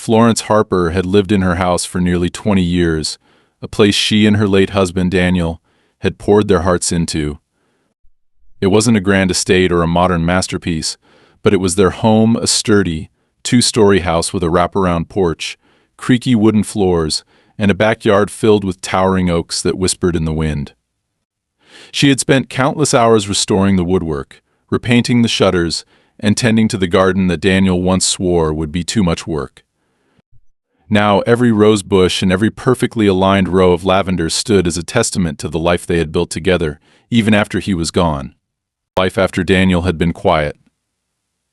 Florence Harper had lived in her house for nearly 20 years, a place she and her late husband Daniel had poured their hearts into. It wasn't a grand estate or a modern masterpiece, but it was their home, a sturdy, two-story house with a wraparound porch, creaky wooden floors, and a backyard filled with towering oaks that whispered in the wind. She had spent countless hours restoring the woodwork, repainting the shutters, and tending to the garden that Daniel once swore would be too much work. Now every rose bush and every perfectly aligned row of lavenders stood as a testament to the life they had built together, even after he was gone. Life after Daniel had been quiet.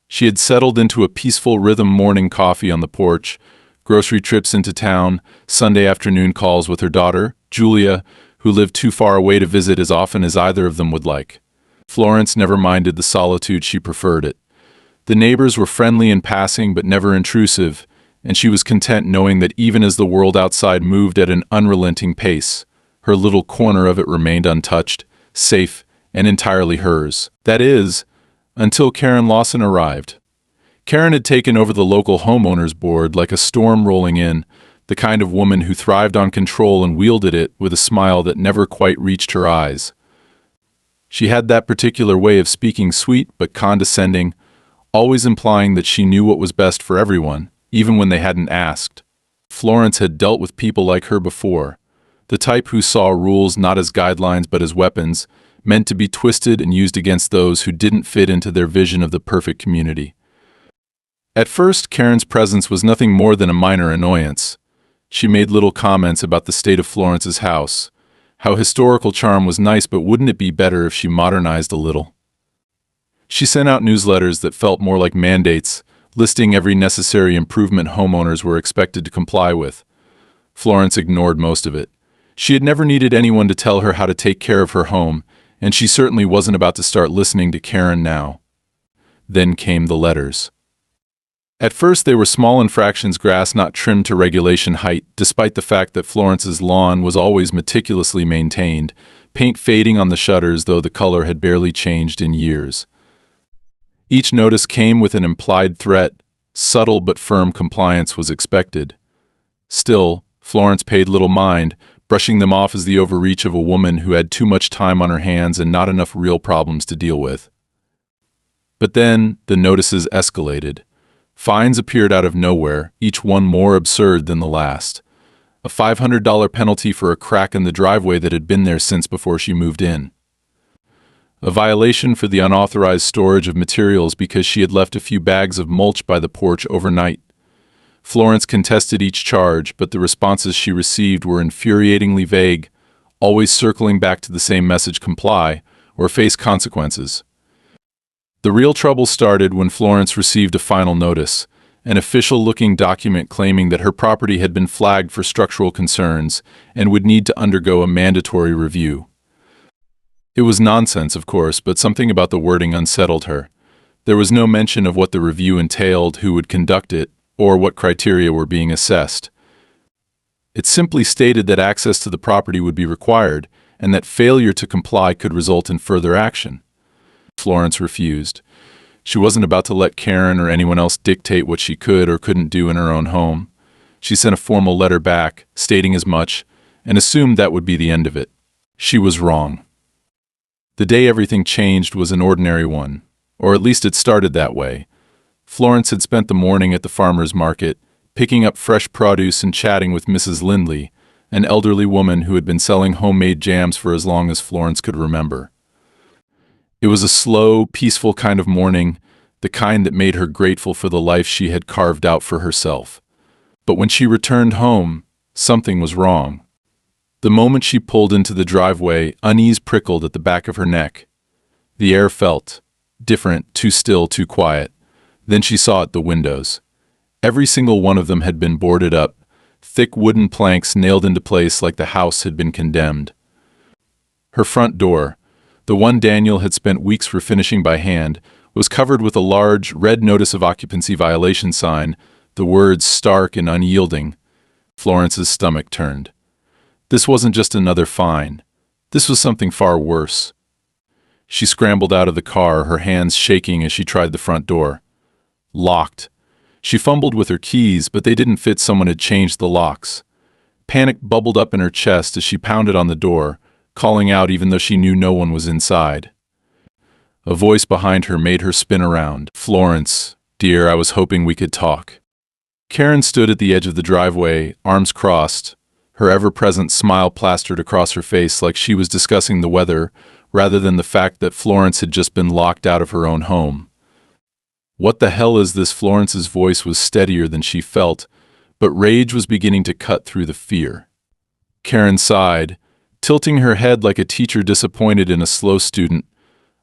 She had settled into a peaceful rhythm: morning coffee on the porch, grocery trips into town, Sunday afternoon calls with her daughter, Julia, who lived too far away to visit as often as either of them would like. Florence never minded the solitude, she preferred it. The neighbors were friendly in passing but never intrusive, and she was content knowing that even as the world outside moved at an unrelenting pace, her little corner of it remained untouched, safe, and entirely hers. That is, until Karen Lawson arrived. Karen had taken over the local homeowners board like a storm rolling in, the kind of woman who thrived on control and wielded it with a smile that never quite reached her eyes. She had that particular way of speaking, sweet but condescending, always implying that she knew what was best for everyone, even when they hadn't asked. Florence had dealt with people like her before, the type who saw rules not as guidelines but as weapons, meant to be twisted and used against those who didn't fit into their vision of the perfect community. At first, Karen's presence was nothing more than a minor annoyance. She made little comments about the state of Florence's house, how historical charm was nice, but wouldn't it be better if she modernized a little? She sent out newsletters that felt more like mandates, listing every necessary improvement homeowners were expected to comply with. Florence ignored most of it. She had never needed anyone to tell her how to take care of her home, and she certainly wasn't about to start listening to Karen now. Then came the letters. At first they were small infractions: grass not trimmed to regulation height, despite the fact that Florence's lawn was always meticulously maintained, paint fading on the shutters though the color had barely changed in years. Each notice came with an implied threat: subtle but firm compliance was expected. Still, Florence paid little mind, brushing them off as the overreach of a woman who had too much time on her hands and not enough real problems to deal with. But then the notices escalated. Fines appeared out of nowhere, each one more absurd than the last. A $500 penalty for a crack in the driveway that had been there since before she moved in. A violation for the unauthorized storage of materials because she had left a few bags of mulch by the porch overnight. Florence contested each charge, but the responses she received were infuriatingly vague, always circling back to the same message: comply or face consequences. The real trouble started when Florence received a final notice, an official-looking document claiming that her property had been flagged for structural concerns and would need to undergo a mandatory review. It was nonsense, of course, but something about the wording unsettled her. There was no mention of what the review entailed, who would conduct it, or what criteria were being assessed. It simply stated that access to the property would be required, and that failure to comply could result in further action. Florence refused. She wasn't about to let Karen or anyone else dictate what she could or couldn't do in her own home. She sent a formal letter back, stating as much, and assumed that would be the end of it. She was wrong. The day everything changed was an ordinary one, or at least it started that way. Florence had spent the morning at the farmer's market, picking up fresh produce and chatting with Mrs. Lindley, an elderly woman who had been selling homemade jams for as long as Florence could remember. It was a slow, peaceful kind of morning, the kind that made her grateful for the life she had carved out for herself. But when she returned home, something was wrong. The moment she pulled into the driveway, unease prickled at the back of her neck. The air felt different, too still, too quiet. Then she saw at the windows. Every single one of them had been boarded up, thick wooden planks nailed into place like the house had been condemned. Her front door, the one Daniel had spent weeks refinishing by hand, was covered with a large, red notice of occupancy violation sign, the words stark and unyielding. Florence's stomach turned. This wasn't just another fine. This was something far worse. She scrambled out of the car, her hands shaking as she tried the front door. Locked. She fumbled with her keys, but they didn't fit. Someone had changed the locks. Panic bubbled up in her chest as she pounded on the door, calling out even though she knew no one was inside. A voice behind her made her spin around. "Florence, dear, I was hoping we could talk." Karen stood at the edge of the driveway, arms crossed, her ever-present smile plastered across her face like she was discussing the weather rather than the fact that Florence had just been locked out of her own home. "What the hell is this?" Florence's voice was steadier than she felt, but rage was beginning to cut through the fear. Karen sighed, tilting her head like a teacher disappointed in a slow student.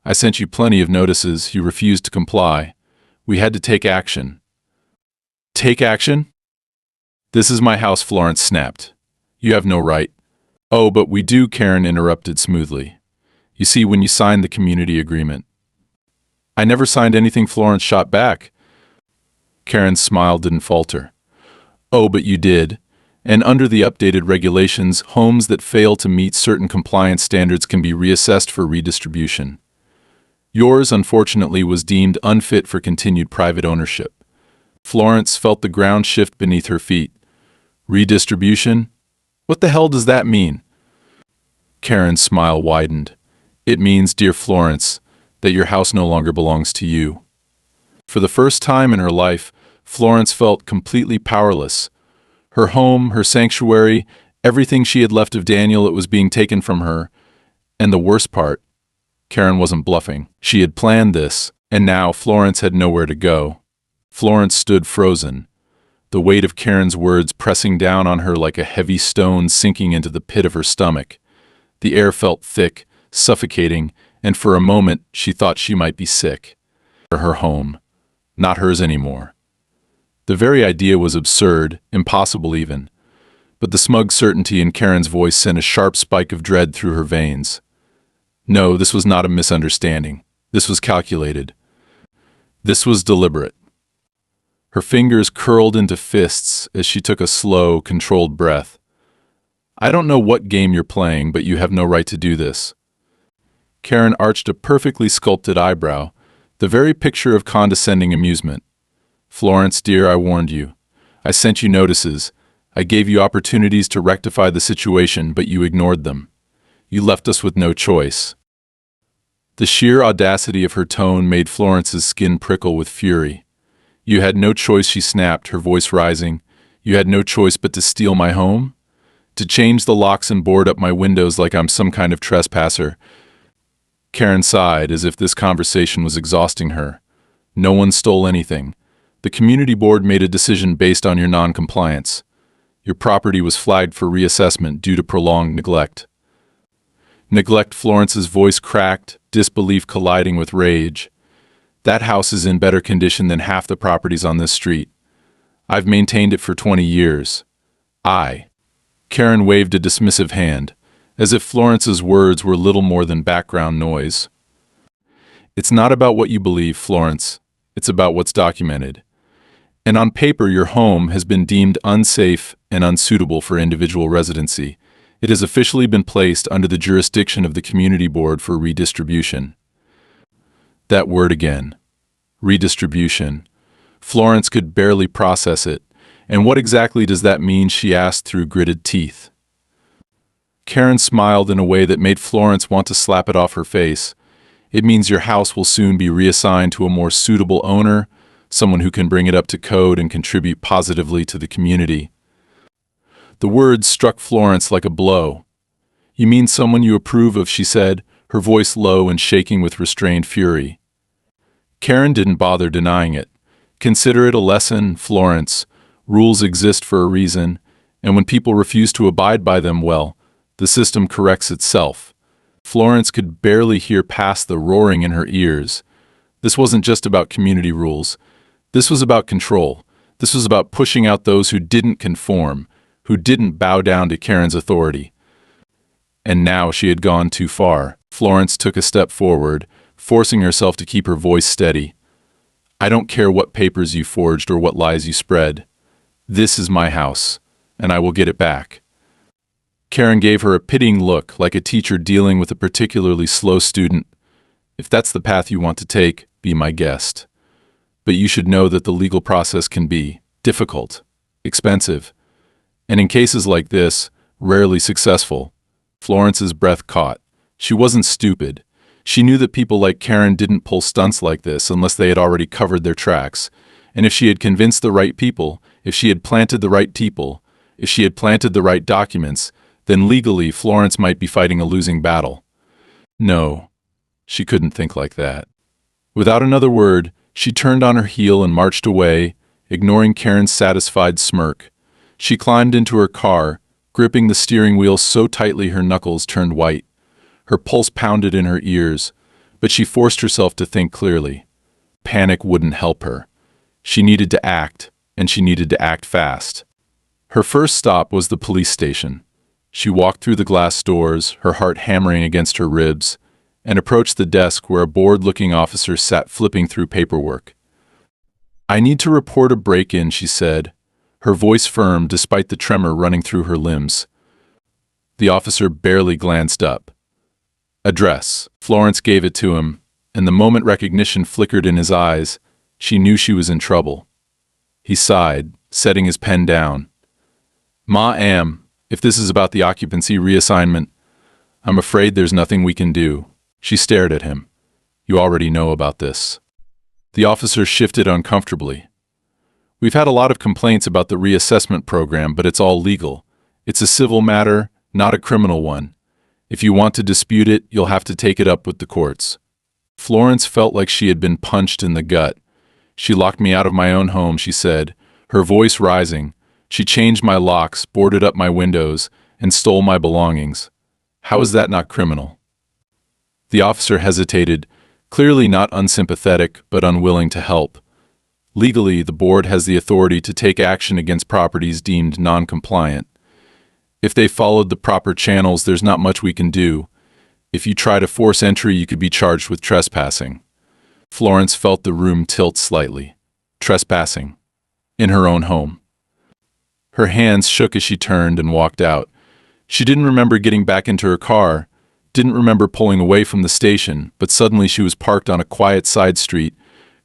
"I sent you plenty of notices. You refused to comply. We had to take action." "Take action?" "This is my house," Florence snapped. "You have no right." "Oh, but we do," Karen interrupted smoothly. "You see, when you signed the community agreement." "I never signed anything," Florence shot back. Karen's smile didn't falter. "Oh, but you did. And under the updated regulations, homes that fail to meet certain compliance standards can be reassessed for redistribution. Yours, unfortunately, was deemed unfit for continued private ownership." Florence felt the ground shift beneath her feet. "Redistribution? What the hell does that mean?" Karen's smile widened. "It means, dear Florence, that your house no longer belongs to you." For the first time in her life, Florence felt completely powerless. Her home, her sanctuary, everything she had left of Daniel, it was being taken from her. And the worst part, Karen wasn't bluffing. She had planned this, and now Florence had nowhere to go. Florence stood frozen, the weight of Karen's words pressing down on her like a heavy stone sinking into the pit of her stomach. The air felt thick, suffocating, and for a moment she thought she might be sick. Her home, not hers anymore. The very idea was absurd, impossible even. But the smug certainty in Karen's voice sent a sharp spike of dread through her veins. No, this was not a misunderstanding. This was calculated. This was deliberate. Her fingers curled into fists as she took a slow, controlled breath. "I don't know what game you're playing, but you have no right to do this." Karen arched a perfectly sculpted eyebrow, the very picture of condescending amusement. "Florence, dear, I warned you. I sent you notices. I gave you opportunities to rectify the situation, but you ignored them. You left us with no choice." The sheer audacity of her tone made Florence's skin prickle with fury. "You had no choice," she snapped, her voice rising. "You had no choice but to steal my home? To change the locks and board up my windows like I'm some kind of trespasser?" Karen sighed as if this conversation was exhausting her. "No one stole anything. The community board made a decision based on your non-compliance. Your property was flagged for reassessment due to prolonged neglect." Neglect? Florence's voice cracked, disbelief colliding with rage. "That house is in better condition than half the properties on this street. I've maintained it for 20 years. Karen waved a dismissive hand, as if Florence's words were little more than background noise. "It's not about what you believe, Florence. It's about what's documented. And on paper, your home has been deemed unsafe and unsuitable for individual residency. It has officially been placed under the jurisdiction of the Community Board for Redistribution." That word again. Redistribution. Florence could barely process it. "And what exactly does that mean?" she asked through gritted teeth. Karen smiled in a way that made Florence want to slap it off her face. "It means your house will soon be reassigned to a more suitable owner, someone who can bring it up to code and contribute positively to the community." The words struck Florence like a blow. "You mean someone you approve of?" she said, her voice low and shaking with restrained fury. Karen didn't bother denying it. "Consider it a lesson, Florence. Rules exist for a reason, and when people refuse to abide by them, well, the system corrects itself." Florence could barely hear past the roaring in her ears. This wasn't just about community rules. This was about control. This was about pushing out those who didn't conform, who didn't bow down to Karen's authority. And now she had gone too far. Florence took a step forward, forcing herself to keep her voice steady. "I don't care what papers you forged or what lies you spread. This is my house, and I will get it back." Karen gave her a pitying look, like a teacher dealing with a particularly slow student. "If that's the path you want to take, be my guest. but you should know that the legal process can be difficult, expensive, and in cases like this, rarely successful. Florence's breath caught. She wasn't stupid. She knew that people like Karen didn't pull stunts like this unless they had already covered their tracks. And if she had convinced the right people, if she had planted the right people, if she had planted the right documents, then legally Florence might be fighting a losing battle. No, she couldn't think like that. Without another word, she turned on her heel and marched away, ignoring Karen's satisfied smirk. She climbed into her car, gripping the steering wheel so tightly her knuckles turned white. Her pulse pounded in her ears, but she forced herself to think clearly. Panic wouldn't help her. She needed to act, and she needed to act fast. Her first stop was the police station. She walked through the glass doors, her heart hammering against her ribs, and approached the desk where a bored-looking officer sat flipping through paperwork. "I need to report a break-in," she said, her voice firm despite the tremor running through her limbs. The officer barely glanced up. "Address." Florence gave it to him, and the moment recognition flickered in his eyes, she knew she was in trouble. He sighed, setting his pen down. "Ma'am, if this is about the occupancy reassignment, I'm afraid there's nothing we can do." She stared at him. "You already know about this." The officer shifted uncomfortably. "We've had a lot of complaints about the reassessment program, but it's all legal. It's a civil matter, not a criminal one. If you want to dispute it, you'll have to take it up with the courts." Florence felt like she had been punched in the gut. "She locked me out of my own home," she said, her voice rising. "She changed my locks, boarded up my windows, and stole my belongings. How is that not criminal?" The officer hesitated, clearly not unsympathetic, but unwilling to help. Legally, the board has the authority to take action against properties deemed non-compliant. If they followed the proper channels, there's not much we can do. If you try to force entry, you could be charged with trespassing. Florence felt the room tilt slightly. Trespassing. In her own home. Her hands shook as she turned and walked out. She didn't remember getting back into her car, didn't remember pulling away from the station, but suddenly she was parked on a quiet side street,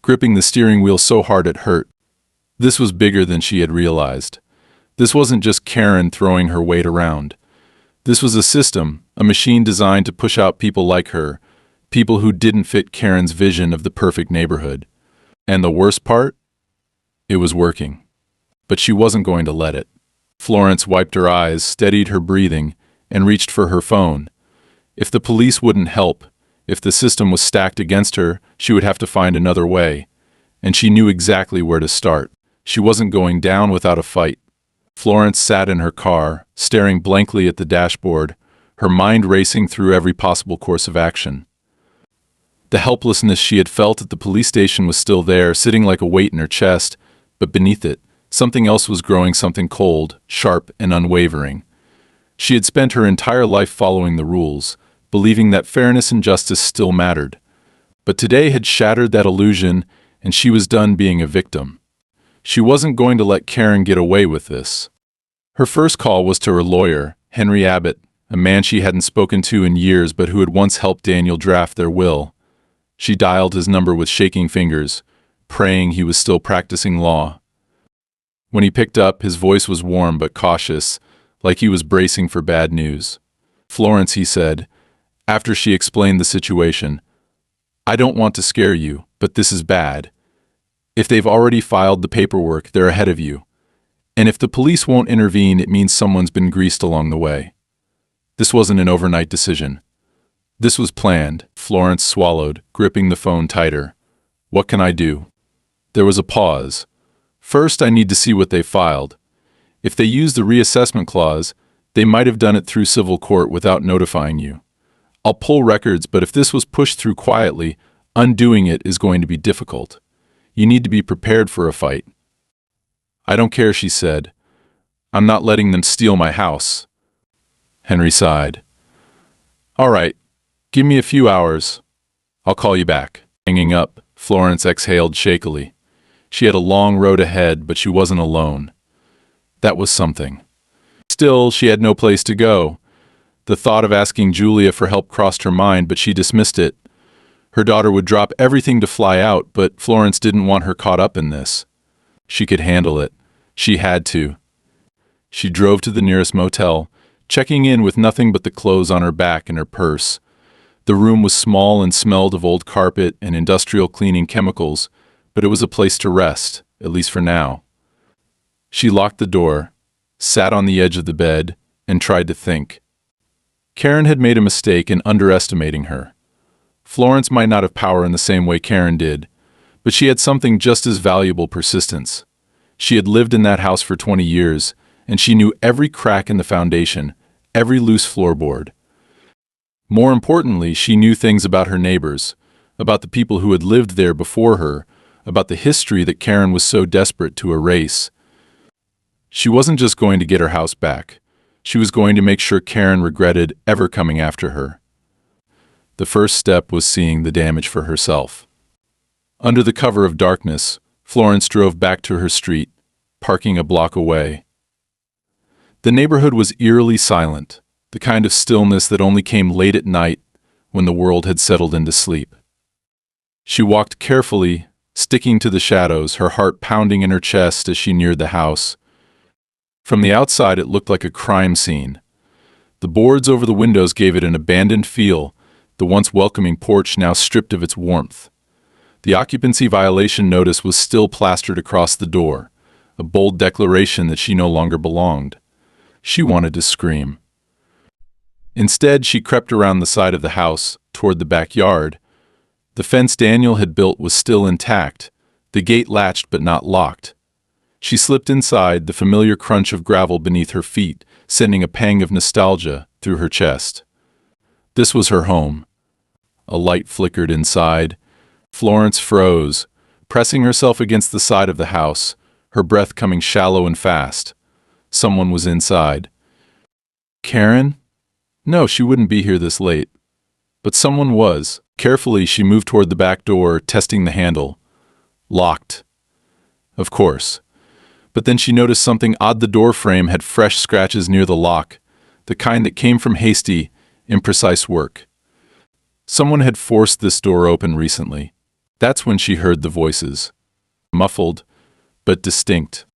gripping the steering wheel so hard it hurt. This was bigger than she had realized. This wasn't just Karen throwing her weight around. This was a system, a machine designed to push out people like her, people who didn't fit Karen's vision of the perfect neighborhood. And the worst part? It was working. But she wasn't going to let it. Florence wiped her eyes, steadied her breathing, and reached for her phone. If the police wouldn't help, if the system was stacked against her, she would have to find another way. And she knew exactly where to start. She wasn't going down without a fight. Florence sat in her car, staring blankly at the dashboard, her mind racing through every possible course of action. The helplessness she had felt at the police station was still there, sitting like a weight in her chest, but beneath it, something else was growing, something cold, sharp, and unwavering. She had spent her entire life following the rules, believing that fairness and justice still mattered. But today had shattered that illusion, and she was done being a victim. She wasn't going to let Karen get away with this. Her first call was to her lawyer, Henry Abbott, a man she hadn't spoken to in years but who had once helped Daniel draft their will. She dialed his number with shaking fingers, praying he was still practicing law. When he picked up, his voice was warm but cautious, like he was bracing for bad news. "Florence," he said, after she explained the situation, "I don't want to scare you, but this is bad. If they've already filed the paperwork, they're ahead of you. And if the police won't intervene, it means someone's been greased along the way. This wasn't an overnight decision. This was planned." Florence swallowed, gripping the phone tighter. "What can I do?" There was a pause. "First, I need to see what they filed. If they use the reassessment clause, they might have done it through civil court without notifying you. I'll pull records, but if this was pushed through quietly, undoing it is going to be difficult. You need to be prepared for a fight." "I don't care," she said. "I'm not letting them steal my house." Henry sighed. "All right, give me a few hours. I'll call you back." Hanging up, Florence exhaled shakily. She had a long road ahead, but she wasn't alone. That was something. Still, she had no place to go. The thought of asking Julia for help crossed her mind, but she dismissed it. Her daughter would drop everything to fly out, but Florence didn't want her caught up in this. She could handle it. She had to. She drove to the nearest motel, checking in with nothing but the clothes on her back and her purse. The room was small and smelled of old carpet and industrial cleaning chemicals, but it was a place to rest, at least for now. She locked the door, sat on the edge of the bed, and tried to think. Karen had made a mistake in underestimating her. Florence might not have power in the same way Karen did, but she had something just as valuable: persistence. She had lived in that house for 20 years, and she knew every crack in the foundation, every loose floorboard. More importantly, she knew things about her neighbors, about the people who had lived there before her, about the history that Karen was so desperate to erase. She wasn't just going to get her house back. She was going to make sure Karen regretted ever coming after her. The first step was seeing the damage for herself. Under the cover of darkness, Florence drove back to her street, parking a block away. The neighborhood was eerily silent, the kind of stillness that only came late at night when the world had settled into sleep. She walked carefully, sticking to the shadows, her heart pounding in her chest as she neared the house. From the outside, it looked like a crime scene. The boards over the windows gave it an abandoned feel, the once welcoming porch now stripped of its warmth. The occupancy violation notice was still plastered across the door, a bold declaration that she no longer belonged. She wanted to scream. Instead, she crept around the side of the house, toward the backyard. The fence Daniel had built was still intact, the gate latched but not locked. She slipped inside, the familiar crunch of gravel beneath her feet, sending a pang of nostalgia through her chest. This was her home. A light flickered inside. Florence froze, pressing herself against the side of the house, her breath coming shallow and fast. Someone was inside. Karen? No, she wouldn't be here this late. But someone was. Carefully, she moved toward the back door, testing the handle. Locked. Of course. But then she noticed something odd. The door frame had fresh scratches near the lock, the kind that came from hasty, imprecise work. Someone had forced this door open recently. That's when she heard the voices. Muffled, but distinct.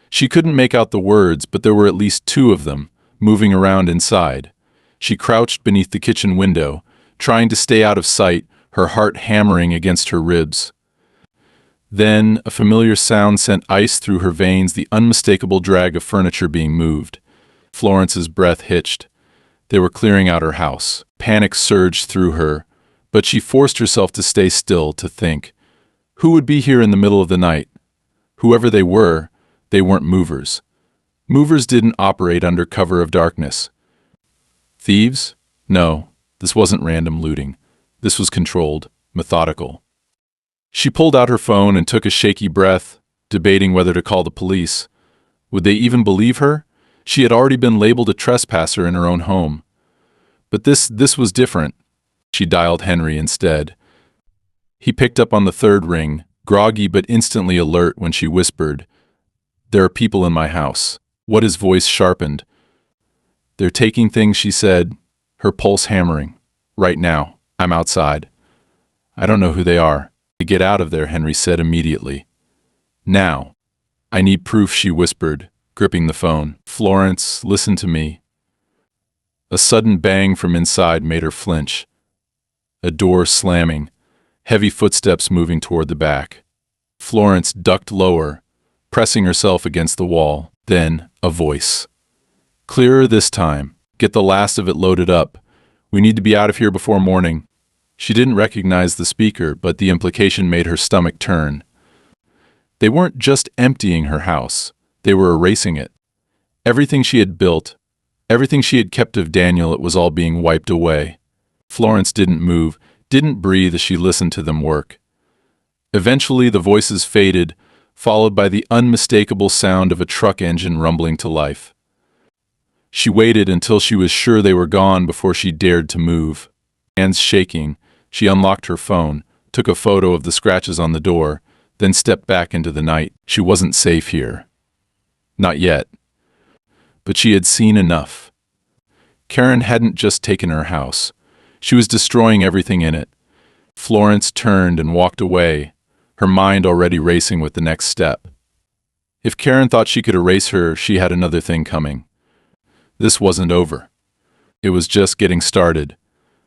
She couldn't make out the words, but there were at least two of them, moving around inside. She crouched beneath the kitchen window, trying to stay out of sight, her heart hammering against her ribs. Then, a familiar sound sent ice through her veins, the unmistakable drag of furniture being moved. Florence's breath hitched. They were clearing out her house. Panic surged through her, but she forced herself to stay still, to think. Who would be here in the middle of the night? Whoever they weren't movers. Movers didn't operate under cover of darkness. Thieves? No, this wasn't random looting. This was controlled, methodical. She pulled out her phone and took a shaky breath, debating whether to call the police. Would they even believe her? She had already been labeled a trespasser in her own home. But this was different. She dialed Henry instead. He picked up on the third ring, groggy but instantly alert when she whispered, "There are people in my house." What his voice sharpened. "They're taking things," she said, her pulse hammering. "Right now. I'm outside. I don't know who they are." "Get out of there," Henry said immediately. "Now." "I need proof," she whispered, gripping the phone. "Florence, listen to me." A sudden bang from inside made her flinch. A door slamming, heavy footsteps moving toward the back. Florence ducked lower, pressing herself against the wall. Then, a voice. Clearer this time. "Get the last of it loaded up. We need to be out of here before morning." She didn't recognize the speaker, but the implication made her stomach turn. They weren't just emptying her house. They were erasing it. Everything she had built, everything she had kept of Daniel, it was all being wiped away. Florence didn't move, didn't breathe as she listened to them work. Eventually, the voices faded, followed by the unmistakable sound of a truck engine rumbling to life. She waited until she was sure they were gone before she dared to move. Hands shaking, she unlocked her phone, took a photo of the scratches on the door, then stepped back into the night. She wasn't safe here. Not yet. But she had seen enough. Karen hadn't just taken her house. She was destroying everything in it. Florence turned and walked away, her mind already racing with the next step. If Karen thought she could erase her, she had another thing coming. This wasn't over. It was just getting started.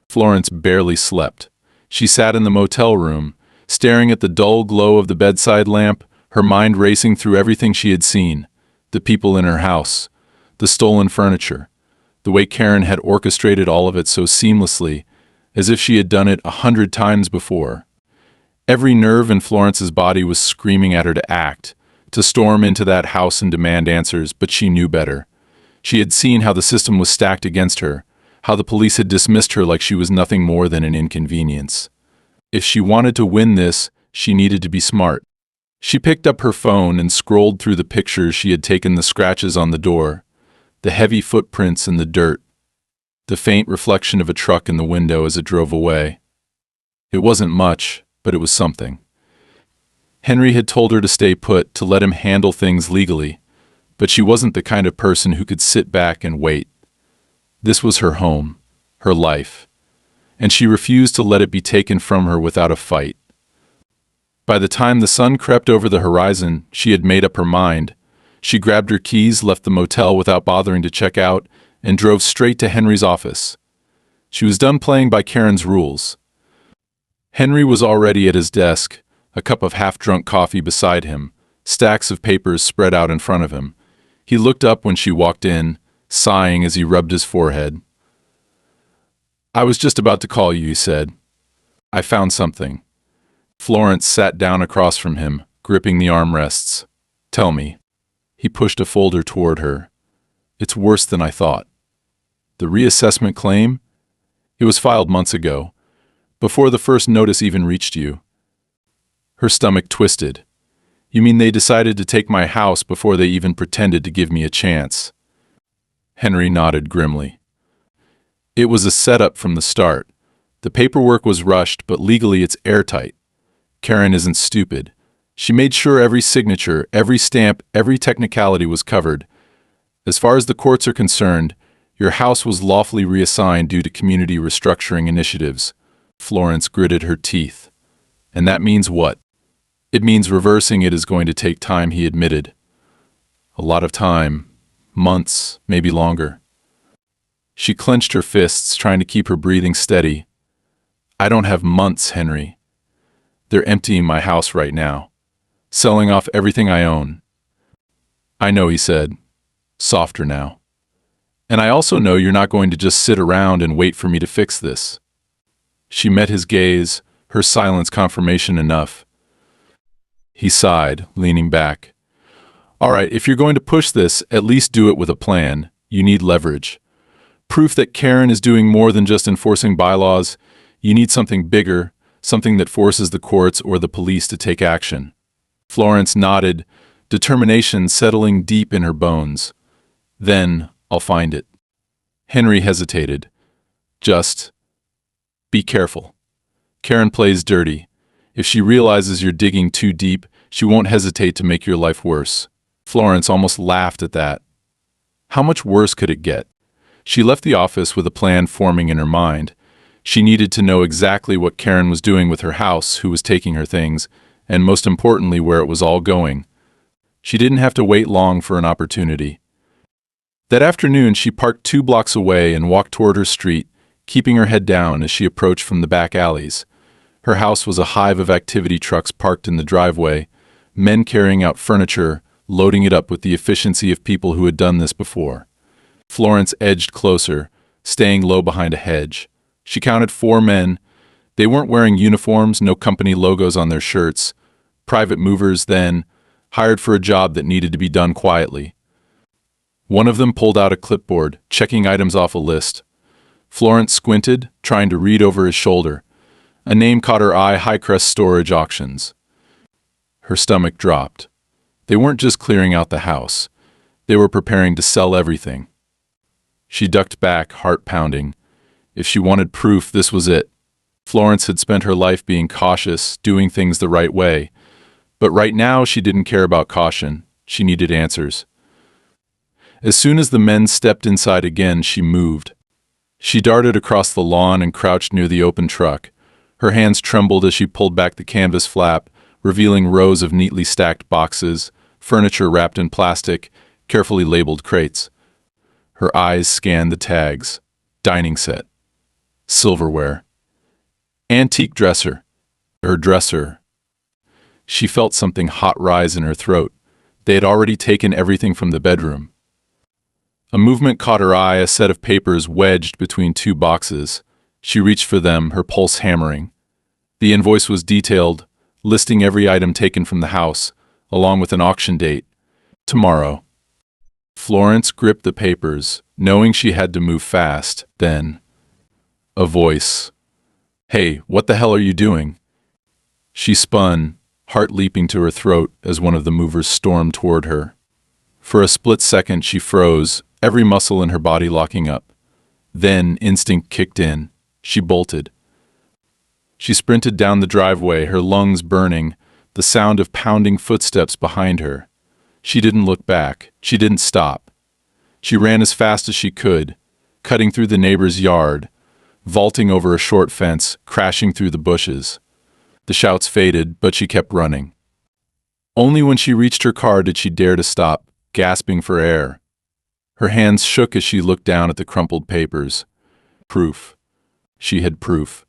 Florence barely slept. She sat in the motel room, staring at the dull glow of the bedside lamp, her mind racing through everything she had seen, the people in her house, the stolen furniture, the way Karen had orchestrated all of it so seamlessly, as if she had done it 100 times before. Every nerve in Florence's body was screaming at her to act, to storm into that house and demand answers, but she knew better. She had seen how the system was stacked against her, how the police had dismissed her like she was nothing more than an inconvenience. If she wanted to win this, she needed to be smart. She picked up her phone and scrolled through the pictures she had taken, the scratches on the door, the heavy footprints in the dirt, the faint reflection of a truck in the window as it drove away. It wasn't much, but it was something. Henry had told her to stay put, to let him handle things legally, but she wasn't the kind of person who could sit back and wait. This was her home, her life, and she refused to let it be taken from her without a fight. By the time the sun crept over the horizon, she had made up her mind. She grabbed her keys, left the motel without bothering to check out, and drove straight to Henry's office. She was done playing by Karen's rules. Henry was already at his desk, a cup of half-drunk coffee beside him, stacks of papers spread out in front of him. He looked up when she walked in, sighing as he rubbed his forehead. "I was just about to call you," he said. "I found something." Florence sat down across from him, gripping the armrests. "Tell me." He pushed a folder toward her. "It's worse than I thought." "The reassessment claim?" "It was filed months ago, before the first notice even reached you." Her stomach twisted. "You mean they decided to take my house before they even pretended to give me a chance?" Henry nodded grimly. "It was a setup from the start. The paperwork was rushed, but legally it's airtight. Karen isn't stupid. She made sure every signature, every stamp, every technicality was covered. As far as the courts are concerned, your house was lawfully reassigned due to community restructuring initiatives." Florence gritted her teeth. "And that means what?" "It means reversing it is going to take time," he admitted. "A lot of time. Months, maybe longer." She clenched her fists, trying to keep her breathing steady. "I don't have months, Henry. They're emptying my house right now, selling off everything I own." "I know," he said, softer now. "And I also know you're not going to just sit around and wait for me to fix this." She met his gaze, her silence confirmation enough. He sighed, leaning back. "All right, if you're going to push this, at least do it with a plan. You need leverage. Proof that Karen is doing more than just enforcing bylaws. You need something bigger, something that forces the courts or the police to take action." Florence nodded, determination settling deep in her bones. "Then I'll find it." Henry hesitated. "Just be careful. Karen plays dirty. If she realizes you're digging too deep, she won't hesitate to make your life worse." Florence almost laughed at that. How much worse could it get? She left the office with a plan forming in her mind. She needed to know exactly what Karen was doing with her house, who was taking her things, and most importantly, where it was all going. She didn't have to wait long for an opportunity. That afternoon, she parked 2 blocks away and walked toward her street, keeping her head down as she approached from the back alleys. Her house was a hive of activity trucks parked in the driveway, men carrying out furniture, loading it up with the efficiency of people who had done this before. Florence edged closer, staying low behind a hedge. She counted 4 men. They weren't wearing uniforms, no company logos on their shirts. Private movers, then, hired for a job that needed to be done quietly. One of them pulled out a clipboard, checking items off a list. Florence squinted, trying to read over his shoulder. A name caught her eye: Highcrest Storage Auctions. Her stomach dropped. They weren't just clearing out the house. They were preparing to sell everything. She ducked back, heart pounding. If she wanted proof, this was it. Florence had spent her life being cautious, doing things the right way. But right now, she didn't care about caution. She needed answers. As soon as the men stepped inside again, she moved. She darted across the lawn and crouched near the open truck, Her hands trembled as she pulled back the canvas flap, revealing rows of neatly stacked boxes, furniture wrapped in plastic, carefully labeled crates. Her eyes scanned the tags. Dining set. Silverware. Antique dresser. Her dresser. She felt something hot rise in her throat. They had already taken everything from the bedroom. A movement caught her eye, a set of papers wedged between two boxes. She reached for them, her pulse hammering. The invoice was detailed, listing every item taken from the house, along with an auction date. Tomorrow. Florence gripped the papers, knowing she had to move fast. Then, a voice. "Hey, what the hell are you doing?" She spun, heart leaping to her throat as one of the movers stormed toward her. For a split second she froze, every muscle in her body locking up. Then instinct kicked in. She bolted. She sprinted down the driveway, her lungs burning, the sound of pounding footsteps behind her. She didn't look back. She didn't stop. She ran as fast as she could, cutting through the neighbor's yard, vaulting over a short fence, crashing through the bushes. The shouts faded, but she kept running. Only when she reached her car did she dare to stop, gasping for air. Her hands shook as she looked down at the crumpled papers. Proof. She had proof.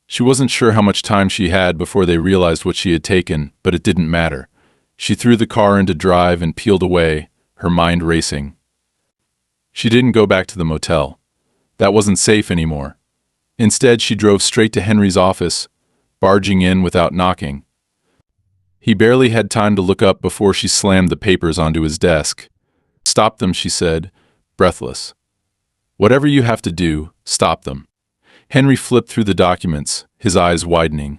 She wasn't sure how much time she had before they realized what she had taken, but it didn't matter. She threw the car into drive and peeled away, her mind racing. She didn't go back to the motel. That wasn't safe anymore. Instead, she drove straight to Henry's office, barging in without knocking. He barely had time to look up before she slammed the papers onto his desk. "Stop them," she said, breathless. "Whatever you have to do, stop them." Henry flipped through the documents, his eyes widening.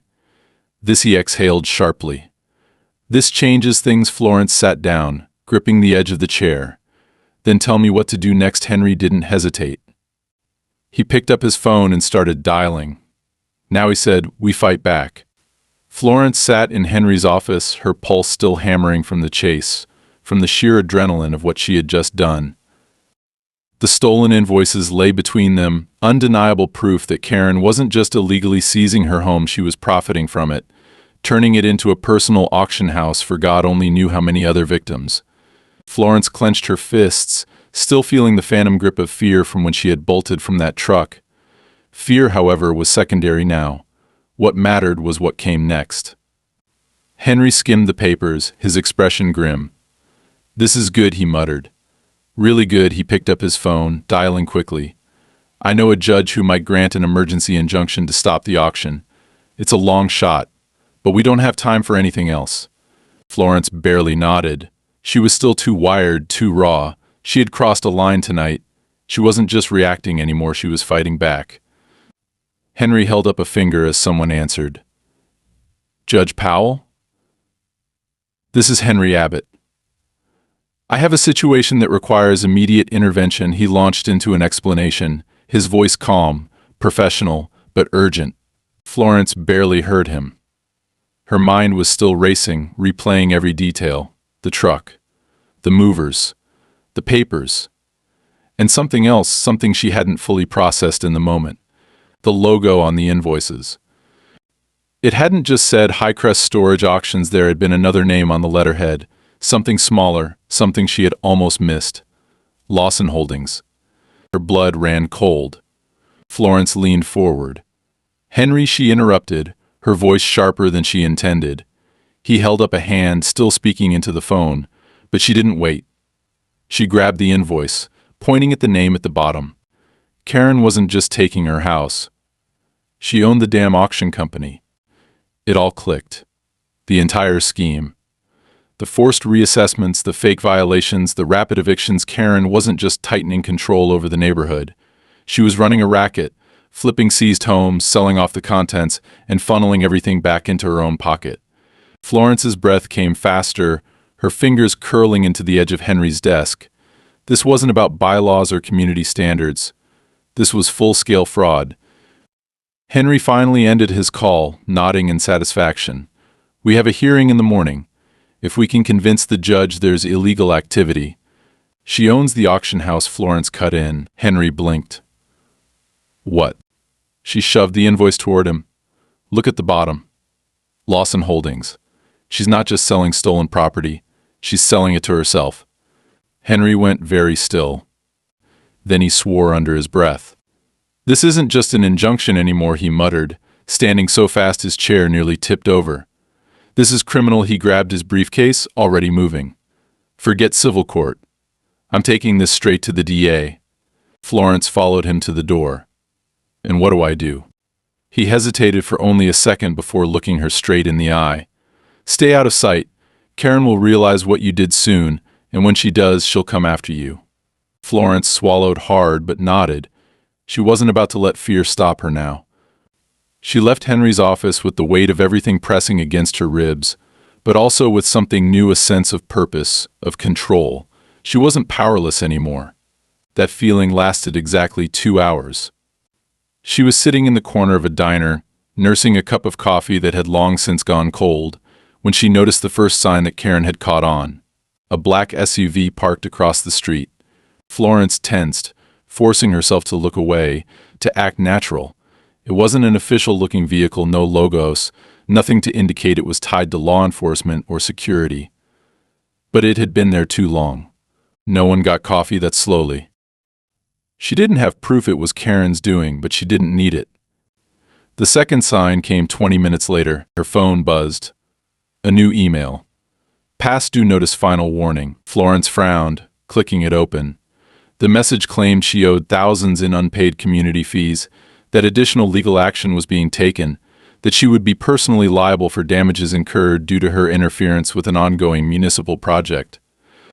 This he exhaled sharply. "This changes things." Florence sat down, gripping the edge of the chair. "Then tell me what to do next." Henry didn't hesitate. He picked up his phone and started dialing. Now he said, "We fight back." Florence sat in Henry's office, her pulse still hammering from the chase, from the sheer adrenaline of what she had just done. The stolen invoices lay between them, undeniable proof that Karen wasn't just illegally seizing her home, she was profiting from it, turning it into a personal auction house for God only knew how many other victims. Florence clenched her fists, still feeling the phantom grip of fear from when she had bolted from that truck. Fear, however, was secondary now. What mattered was what came next. Henry skimmed the papers, his expression grim. "This is good," he muttered. "Really good." He picked up his phone, dialing quickly. "I know a judge who might grant an emergency injunction to stop the auction. It's a long shot, but we don't have time for anything else." Florence barely nodded. She was still too wired, too raw. She had crossed a line tonight. She wasn't just reacting anymore, she was fighting back. Henry held up a finger as someone answered. "Judge Powell?" "This is Henry Abbott." "I have a situation that requires immediate intervention." He launched into an explanation, his voice calm, professional, but urgent. Florence barely heard him. Her mind was still racing, replaying every detail. The truck, the movers, the papers, and something else, something she hadn't fully processed in the moment. The logo on the invoices. It hadn't just said Highcrest Storage Auctions, there had been another name on the letterhead, something smaller, something she had almost missed. Lawson Holdings. Her blood ran cold. Florence leaned forward. "Henry," she interrupted, her voice sharper than she intended. He held up a hand, still speaking into the phone, but she didn't wait. She grabbed the invoice, pointing at the name at the bottom. Karen wasn't just taking her house. She owned the damn auction company. It all clicked. The entire scheme. The forced reassessments, the fake violations, the rapid evictions. Karen wasn't just tightening control over the neighborhood. She was running a racket, flipping seized homes, selling off the contents, and funneling everything back into her own pocket. Florence's breath came faster, her fingers curling into the edge of Henry's desk. This wasn't about bylaws or community standards. This was full-scale fraud. Henry finally ended his call, nodding in satisfaction. "We have a hearing in the morning. If we can convince the judge there's illegal activity." "She owns the auction house," Florence cut in. Henry blinked. "What?" She shoved the invoice toward him. Look at the bottom. Lawson Holdings. She's not just selling stolen property, she's selling it to herself. Henry went very still. Then he swore under his breath. This isn't just an injunction anymore, he muttered, standing so fast his chair nearly tipped over. This is criminal. He grabbed his briefcase, already moving. Forget civil court. I'm taking this straight to the DA. Florence followed him to the door. And what do I do? He hesitated for only a second before looking her straight in the eye. Stay out of sight. Karen will realize what you did soon, and when she does, she'll come after you. Florence swallowed hard but nodded. She wasn't about to let fear stop her now. She left Henry's office with the weight of everything pressing against her ribs, but also with something new, a sense of purpose, of control. She wasn't powerless anymore. That feeling lasted exactly 2 hours. She was sitting in the corner of a diner, nursing a cup of coffee that had long since gone cold, when she noticed the first sign that Karen had caught on. A black SUV parked across the street. Florence tensed, forcing herself to look away, to act natural. It wasn't an official-looking vehicle, no logos, nothing to indicate it was tied to law enforcement or security. But it had been there too long. No one got coffee that slowly. She didn't have proof it was Karen's doing, but she didn't need it. The second sign came 20 minutes later. Her phone buzzed. A new email. Past due notice, final warning. Florence frowned, clicking it open. The message claimed she owed thousands in unpaid community fees, that additional legal action was being taken, that she would be personally liable for damages incurred due to her interference with an ongoing municipal project.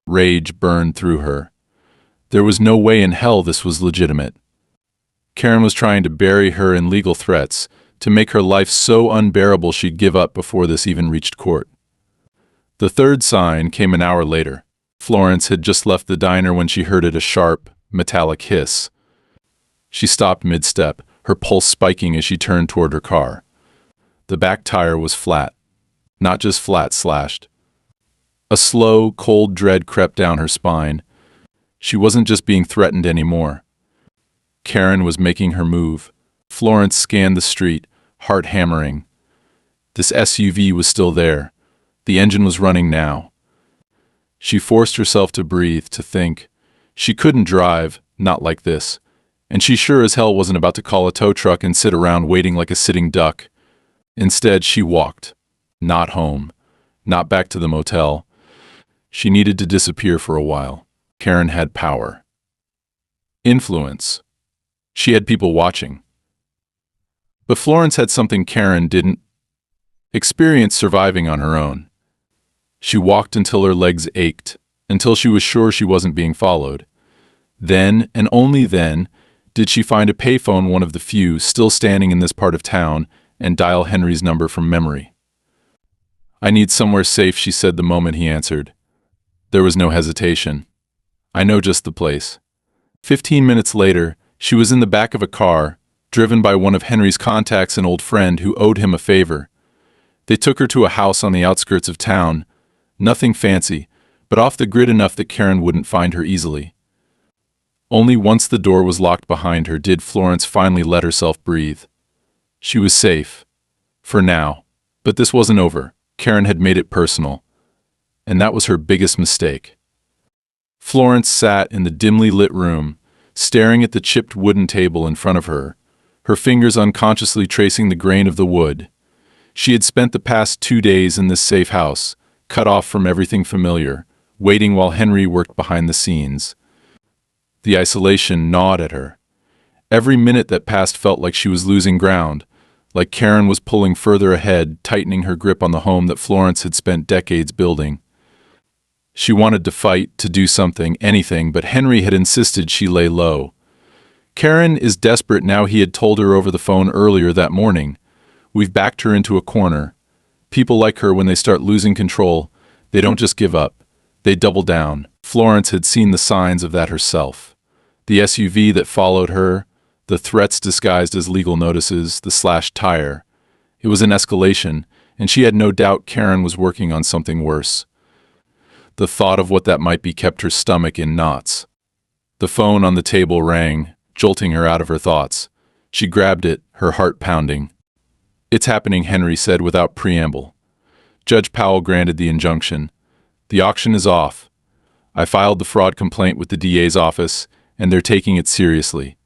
Rage burned through her. There was no way in hell this was legitimate. Karen was trying to bury her in legal threats, to make her life so unbearable she'd give up before this even reached court. The third sign came an hour later. Florence had just left the diner when she heard it, a sharp, metallic hiss. She stopped mid-step, her pulse spiking as she turned toward her car. The back tire was flat. Not just flat, slashed. A slow, cold dread crept down her spine. She wasn't just being threatened anymore. Karen was making her move. Florence scanned the street, heart hammering. This SUV was still there. The engine was running now. She forced herself to breathe, to think. She couldn't drive, not like this. And she sure as hell wasn't about to call a tow truck and sit around waiting like a sitting duck. Instead, she walked. Not home. Not back to the motel. She needed to disappear for a while. Karen had power. Influence. She had people watching. But Florence had something Karen didn't. Experience surviving on her own. She walked until her legs ached, until she was sure she wasn't being followed. Then, and only then, did she find a payphone, one of the few still standing in this part of town, and dial Henry's number from memory. "I need somewhere safe," she said the moment he answered. There was no hesitation. "I know just the place." 15 minutes later, she was in the back of a car, driven by one of Henry's contacts, an old friend who owed him a favor. They took her to a house on the outskirts of town. Nothing fancy, but off the grid enough that Karen wouldn't find her easily. Only once the door was locked behind her did Florence finally let herself breathe. She was safe. For now. But this wasn't over. Karen had made it personal. And that was her biggest mistake. Florence sat in the dimly lit room, staring at the chipped wooden table in front of her, her fingers unconsciously tracing the grain of the wood. She had spent the past 2 days in this safe house, cut off from everything familiar, waiting while Henry worked behind the scenes. The isolation gnawed at her. Every minute that passed felt like she was losing ground, like Karen was pulling further ahead, tightening her grip on the home that Florence had spent decades building. She wanted to fight, to do something, anything, but Henry had insisted she lay low. "Karen is desperate now," he had told her over the phone earlier that morning. "We've backed her into a corner. People like her, when they start losing control, they don't just give up. They double down." Florence had seen the signs of that herself. The SUV that followed her, the threats disguised as legal notices, the slashed tire. It was an escalation, and she had no doubt Karen was working on something worse. The thought of what that might be kept her stomach in knots. The phone on the table rang, jolting her out of her thoughts. She grabbed it, her heart pounding. It's happening, Henry said without preamble. Judge Powell granted the injunction. The auction is off. I filed the fraud complaint with the DA's office, and they're taking it seriously.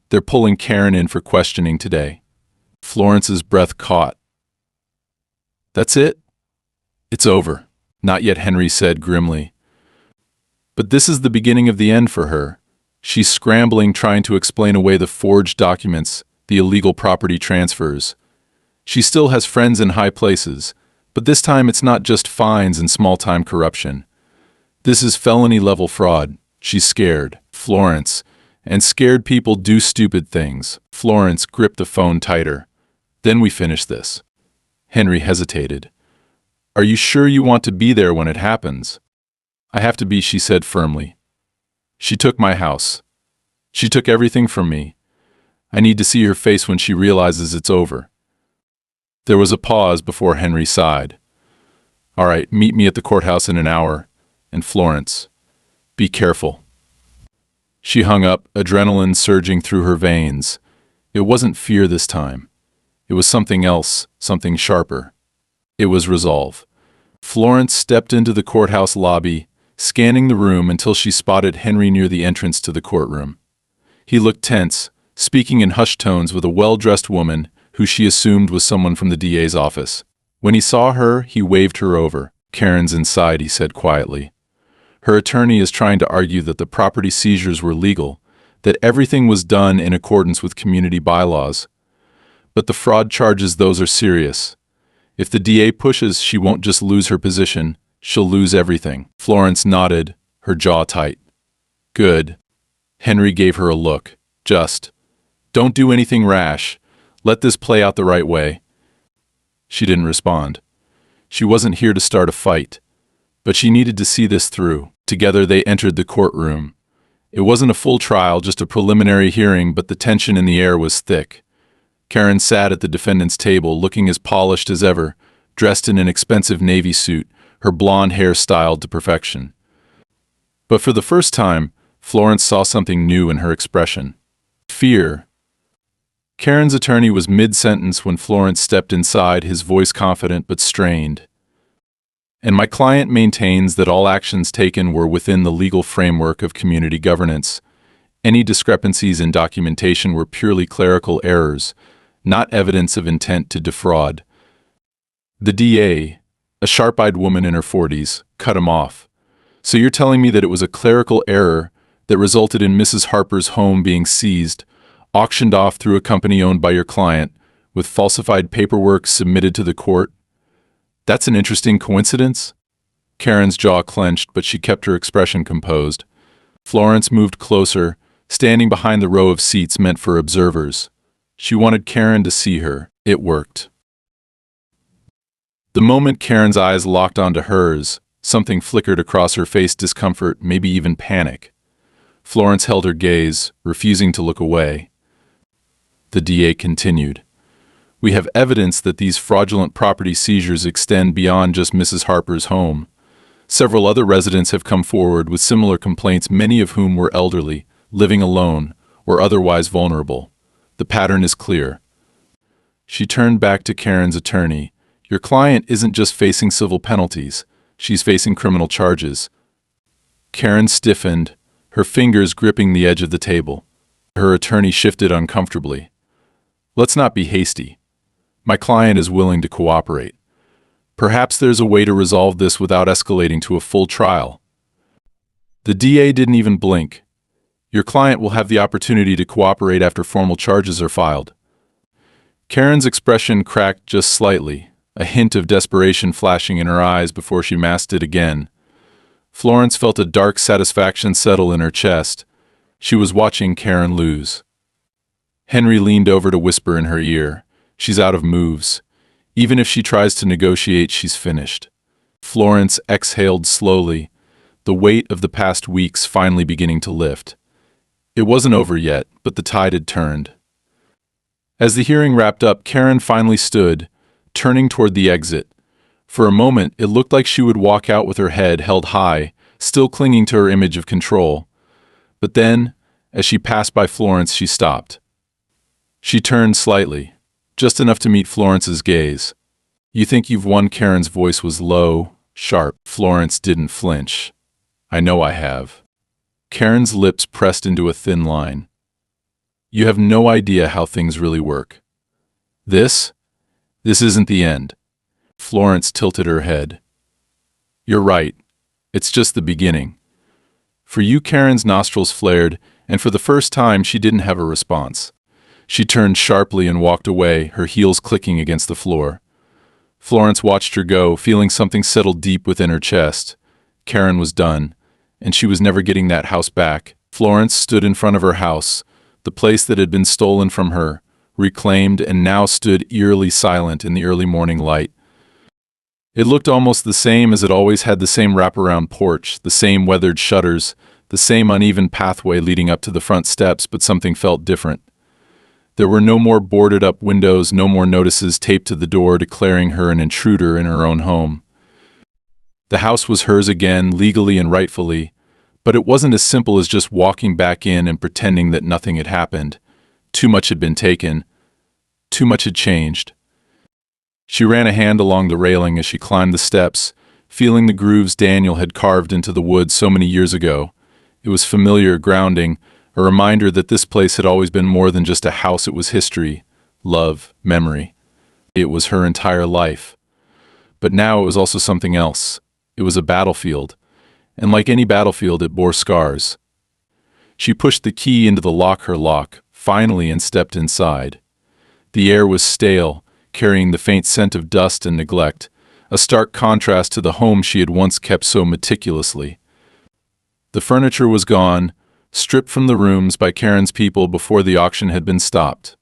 They're pulling Karen in for questioning today. Florence's breath caught. That's it? It's over. Not yet, Henry said grimly. But this is the beginning of the end for her. She's scrambling, trying to explain away the forged documents, the illegal property transfers. She still has friends in high places, but this time it's not just fines and small-time corruption. This is felony-level fraud. She's scared. Florence. And scared people do stupid things. Florence gripped the phone tighter. Then we finish this. Henry hesitated. Are you sure you want to be there when it happens? I have to be, she said firmly. She took my house. She took everything from me. I need to see her face when she realizes it's over. There was a pause before Henry sighed. All right, meet me at the courthouse in an hour. And Florence, be careful. She hung up, adrenaline surging through her veins. It wasn't fear this time. It was something else, something sharper. It was resolve. Florence stepped into the courthouse lobby, scanning the room until she spotted Henry near the entrance to the courtroom. He looked tense, speaking in hushed tones with a well-dressed woman who she assumed was someone from the DA's office. When he saw her, he waved her over. Karen's inside, he said quietly. Her attorney is trying to argue that the property seizures were legal, that everything was done in accordance with community bylaws. But the fraud charges, those are serious. If the DA pushes, she won't just lose her position, she'll lose everything. Florence nodded, her jaw tight. Good. Henry gave her a look. Just. Don't do anything rash. Let this play out the right way. She didn't respond. She wasn't here to start a fight. But she needed to see this through. Together they entered the courtroom. It wasn't a full trial, just a preliminary hearing, but the tension in the air was thick. Karen sat at the defendant's table, looking as polished as ever, dressed in an expensive navy suit, her blonde hair styled to perfection. But for the first time, Florence saw something new in her expression. Fear. Karen's attorney was mid-sentence when Florence stepped inside, his voice confident but strained. And my client maintains that all actions taken were within the legal framework of community governance. Any discrepancies in documentation were purely clerical errors, not evidence of intent to defraud. The DA, a sharp-eyed woman in her 40s, cut him off. So you're telling me that it was a clerical error that resulted in Mrs. Harper's home being seized, auctioned off through a company owned by your client, with falsified paperwork submitted to the court? That's an interesting coincidence? Karen's jaw clenched, but she kept her expression composed. Florence moved closer, standing behind the row of seats meant for observers. She wanted Karen to see her. It worked. The moment Karen's eyes locked onto hers, something flickered across her face, discomfort, maybe even panic. Florence held her gaze, refusing to look away. The DA continued. We have evidence that these fraudulent property seizures extend beyond just Mrs. Harper's home. Several other residents have come forward with similar complaints, many of whom were elderly, living alone, or otherwise vulnerable. The pattern is clear. She turned back to Karen's attorney. Your client isn't just facing civil penalties. She's facing criminal charges. Karen stiffened, her fingers gripping the edge of the table. Her attorney shifted uncomfortably. Let's not be hasty. My client is willing to cooperate. Perhaps there's a way to resolve this without escalating to a full trial. The DA didn't even blink. Your client will have the opportunity to cooperate after formal charges are filed. Karen's expression cracked just slightly, a hint of desperation flashing in her eyes before she masked it again. Florence felt a dark satisfaction settle in her chest. She was watching Karen lose. Henry leaned over to whisper in her ear. She's out of moves. Even if she tries to negotiate, she's finished. Florence exhaled slowly, the weight of the past weeks finally beginning to lift. It wasn't over yet, but the tide had turned. As the hearing wrapped up, Karen finally stood, turning toward the exit. For a moment, it looked like she would walk out with her head held high, still clinging to her image of control. But then, as she passed by Florence, she stopped. She turned slightly, just enough to meet Florence's gaze. "You think you've won?" Karen's voice was low, sharp. Florence didn't flinch. "I know I have." Karen's lips pressed into a thin line. "You have no idea how things really work. This isn't the end." Florence tilted her head. "You're right. It's just the beginning." For you, Karen's nostrils flared, and for the first time she didn't have a response. She turned sharply and walked away, her heels clicking against the floor. Florence watched her go, feeling something settle deep within her chest. Karen was done, and she was never getting that house back. Florence stood in front of her house, the place that had been stolen from her, reclaimed, and now stood eerily silent in the early morning light. It looked almost the same as it always had, the same wraparound porch, the same weathered shutters, the same uneven pathway leading up to the front steps, but something felt different. There were no more boarded-up windows, no more notices taped to the door declaring her an intruder in her own home. The house was hers again, legally and rightfully, but it wasn't as simple as just walking back in and pretending that nothing had happened. Too much had been taken. Too much had changed. She ran a hand along the railing as she climbed the steps, feeling the grooves Daniel had carved into the wood so many years ago. It was familiar, grounding, a reminder that this place had always been more than just a house. It was history, love, memory. It was her entire life. But now it was also something else. It was a battlefield, and like any battlefield, it bore scars. She pushed the key into the her lock, finally, and stepped inside. The air was stale, carrying the faint scent of dust and neglect, a stark contrast to the home she had once kept so meticulously. The furniture was gone, stripped from the rooms by Karen's people before the auction had been stopped.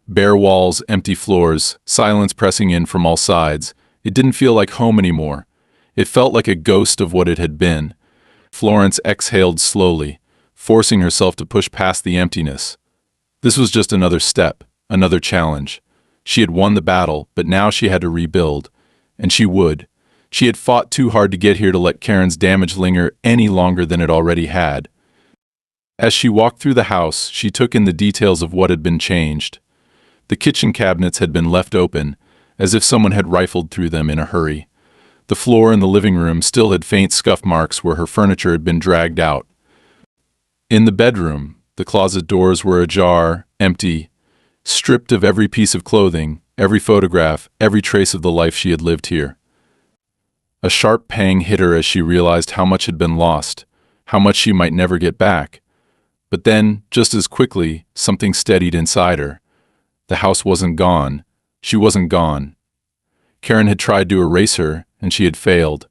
Bare walls, empty floors, silence pressing in from all sides. It didn't feel like home anymore. It felt like a ghost of what it had been. Florence exhaled slowly, forcing herself to push past the emptiness. This was just another step, another challenge. She had won the battle, but now she had to rebuild. And she would. She had fought too hard to get here to let Karen's damage linger any longer than it already had. As she walked through the house, she took in the details of what had been changed. The kitchen cabinets had been left open, as if someone had rifled through them in a hurry. The floor in the living room still had faint scuff marks where her furniture had been dragged out. In the bedroom, the closet doors were ajar, empty, stripped of every piece of clothing, every photograph, every trace of the life she had lived here. A sharp pang hit her as she realized how much had been lost, how much she might never get back. But then, just as quickly, something steadied inside her. The house wasn't gone. She wasn't gone. Karen had tried to erase her, and she had failed.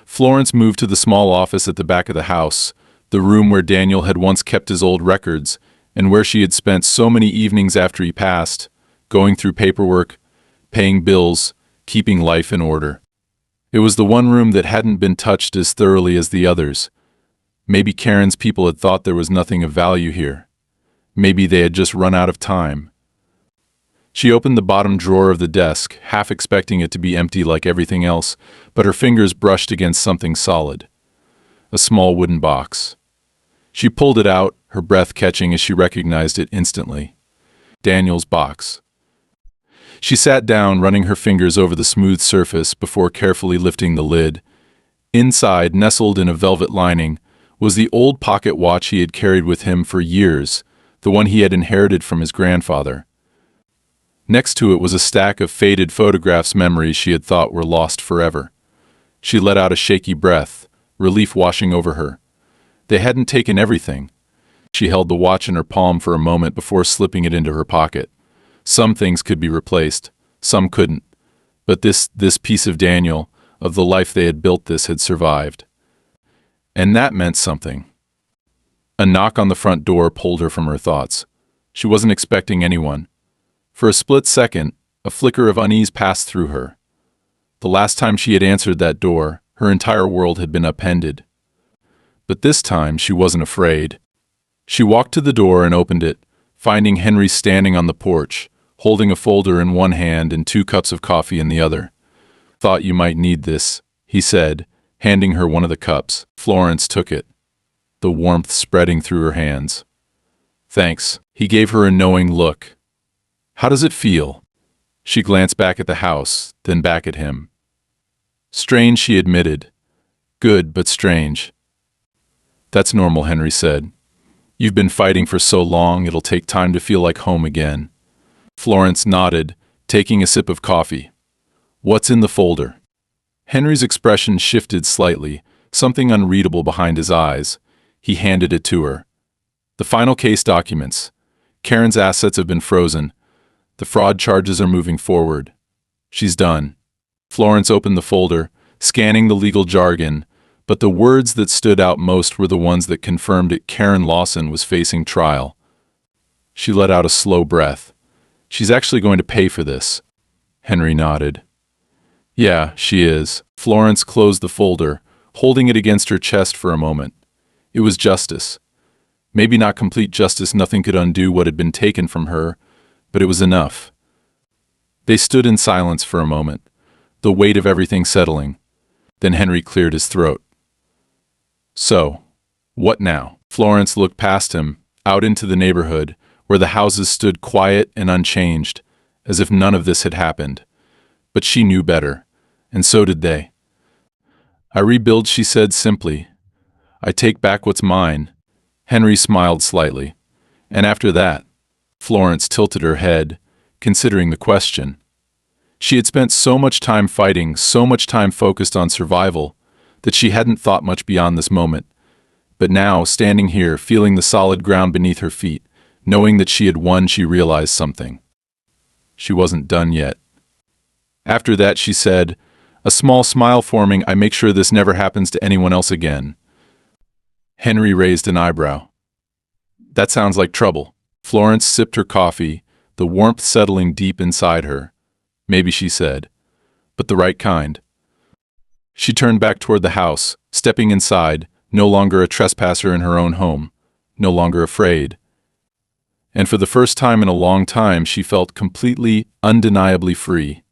Florence moved to the small office at the back of the house, the room where Daniel had once kept his old records, and where she had spent so many evenings after he passed, going through paperwork, paying bills, keeping life in order. It was the one room that hadn't been touched as thoroughly as the others. Maybe Karen's people had thought there was nothing of value here. Maybe they had just run out of time. She opened the bottom drawer of the desk, half expecting it to be empty like everything else, but her fingers brushed against something solid. A small wooden box. She pulled it out, her breath catching as she recognized it instantly. Daniel's box. She sat down, running her fingers over the smooth surface before carefully lifting the lid. Inside, nestled in a velvet lining, was the old pocket watch he had carried with him for years, the one he had inherited from his grandfather. Next to it was a stack of faded photographs, memories she had thought were lost forever. She let out a shaky breath, relief washing over her. They hadn't taken everything. She held the watch in her palm for a moment before slipping it into her pocket. Some things could be replaced, some couldn't. But this piece of Daniel, of the life they had built, this had survived. And that meant something. A knock on the front door pulled her from her thoughts. She wasn't expecting anyone. For a split second, a flicker of unease passed through her. The last time she had answered that door, her entire world had been upended. But this time, she wasn't afraid. She walked to the door and opened it, finding Henry standing on the porch, holding a folder in one hand and 2 cups of coffee in the other. "Thought you might need this," he said, handing her one of the cups. Florence took it, the warmth spreading through her hands. "Thanks." He gave her a knowing look. How does it feel? She glanced back at the house, then back at him. Strange, she admitted. Good, but strange. That's normal, Henry said. You've been fighting for so long, it'll take time to feel like home again. Florence nodded, taking a sip of coffee. What's in the folder? Henry's expression shifted slightly, something unreadable behind his eyes. He handed it to her. The final case documents. Karen's assets have been frozen. The fraud charges are moving forward. She's done. Florence opened the folder, scanning the legal jargon, but the words that stood out most were the ones that confirmed that Karen Lawson was facing trial. She let out a slow breath. She's actually going to pay for this. Henry nodded. Yeah, she is. Florence closed the folder, holding it against her chest for a moment. It was justice. Maybe not complete justice, nothing could undo what had been taken from her, but it was enough. They stood in silence for a moment, the weight of everything settling. Then Henry cleared his throat. So, what now? Florence looked past him, out into the neighborhood, where the houses stood quiet and unchanged, as if none of this had happened. But she knew better, and so did they. I rebuild, she said simply. I take back what's mine. Henry smiled slightly. And after that, Florence tilted her head, considering the question. She had spent so much time fighting, so much time focused on survival, that she hadn't thought much beyond this moment. But now, standing here, feeling the solid ground beneath her feet, knowing that she had won, she realized something. She wasn't done yet. After that, she said, a small smile forming, I make sure this never happens to anyone else again. Henry raised an eyebrow. That sounds like trouble. Florence sipped her coffee, the warmth settling deep inside her. Maybe, she said, but the right kind. She turned back toward the house, stepping inside, no longer a trespasser in her own home, no longer afraid. And for the first time in a long time, she felt completely, undeniably free.